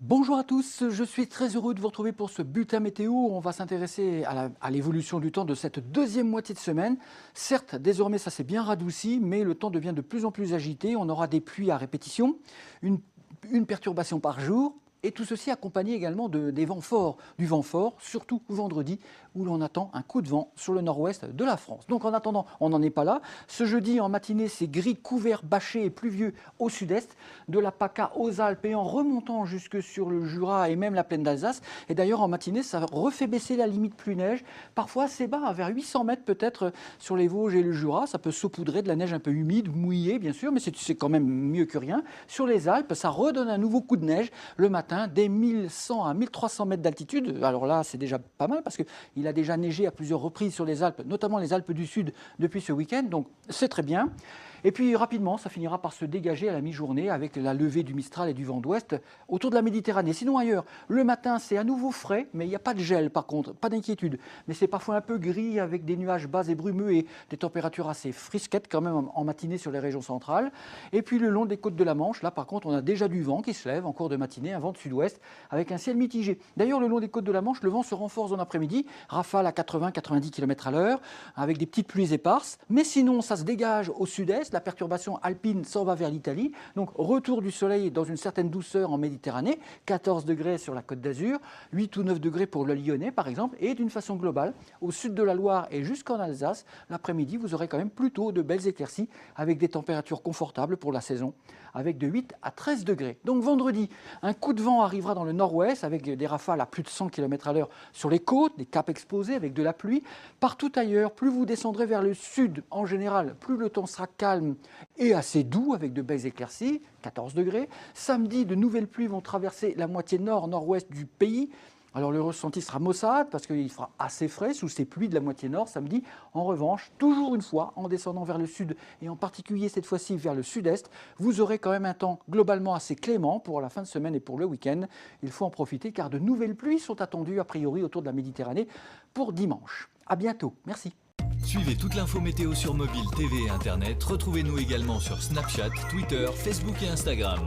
Bonjour à tous, je suis très heureux de vous retrouver pour ce bulletin météo. On va s'intéresser à l'évolution du temps de cette deuxième moitié de semaine. Certes, désormais ça s'est bien radouci, mais le temps devient de plus en plus agité. On aura des pluies à répétition, une perturbation par jour. Et tout ceci accompagné également des vents forts, du vent fort, surtout vendredi, où l'on attend un coup de vent sur le nord-ouest de la France. Donc en attendant, on n'en est pas là. Ce jeudi en matinée, c'est gris, couvert, bâché et pluvieux au sud-est, de la PACA aux Alpes et en remontant jusque sur le Jura et même la plaine d'Alsace. Et d'ailleurs en matinée, ça refait baisser la limite pluie-neige, parfois assez bas, vers 800 mètres peut-être sur les Vosges et le Jura. Ça peut saupoudrer de la neige un peu humide, mouillée bien sûr, mais c'est quand même mieux que rien. Sur les Alpes, ça redonne un nouveau coup de neige le matin, dès 1100 à 1300 mètres d'altitude. Alors là, c'est déjà pas mal parce qu'il a déjà neigé à plusieurs reprises sur les Alpes, notamment les Alpes du Sud depuis ce week-end, donc c'est très bien. Et puis rapidement, ça finira par se dégager à la mi-journée avec la levée du Mistral et du vent d'ouest autour de la Méditerranée. Sinon ailleurs, le matin, c'est à nouveau frais, mais il n'y a pas de gel par contre, pas d'inquiétude. Mais c'est parfois un peu gris avec des nuages bas et brumeux et des températures assez frisquettes quand même en matinée sur les régions centrales. Et puis le long des côtes de la Manche, là par contre, on a déjà du vent qui se lève en cours de matinée, un vent de sud-ouest avec un ciel mitigé. D'ailleurs, le long des côtes de la Manche, le vent se renforce dans l'après-midi, rafale à 80-90 km à l'heure, avec des petites pluies éparses. Mais sinon, ça se dégage au sud-est, la perturbation alpine s'en va vers l'Italie. Donc, retour du soleil dans une certaine douceur en Méditerranée, 14 degrés sur la Côte d'Azur, 8 ou 9 degrés pour le Lyonnais, par exemple. Et d'une façon globale, au sud de la Loire et jusqu'en Alsace, l'après-midi, vous aurez quand même plutôt de belles éclaircies, avec des températures confortables pour la saison, avec de 8 à 13 degrés. Donc, vendredi, un coup de vent arrivera dans le nord-ouest, avec des rafales à plus de 100 km à l'heure sur les côtes, des caps exposés, avec de la pluie. Partout ailleurs, plus vous descendrez vers le sud, en général, plus le temps sera calme et assez doux, avec de belles éclaircies, 14 degrés. Samedi, de nouvelles pluies vont traverser la moitié nord-nord-ouest du pays. Alors le ressenti sera maussade parce qu'il fera assez frais sous ces pluies de la moitié nord samedi. En revanche, toujours une fois, en descendant vers le sud et en particulier cette fois-ci vers le sud-est, vous aurez quand même un temps globalement assez clément pour la fin de semaine et pour le week-end. Il faut en profiter car de nouvelles pluies sont attendues a priori autour de la Méditerranée pour dimanche. À bientôt, merci. Suivez toute l'info météo sur mobile, TV et Internet. Retrouvez-nous également sur Snapchat, Twitter, Facebook et Instagram.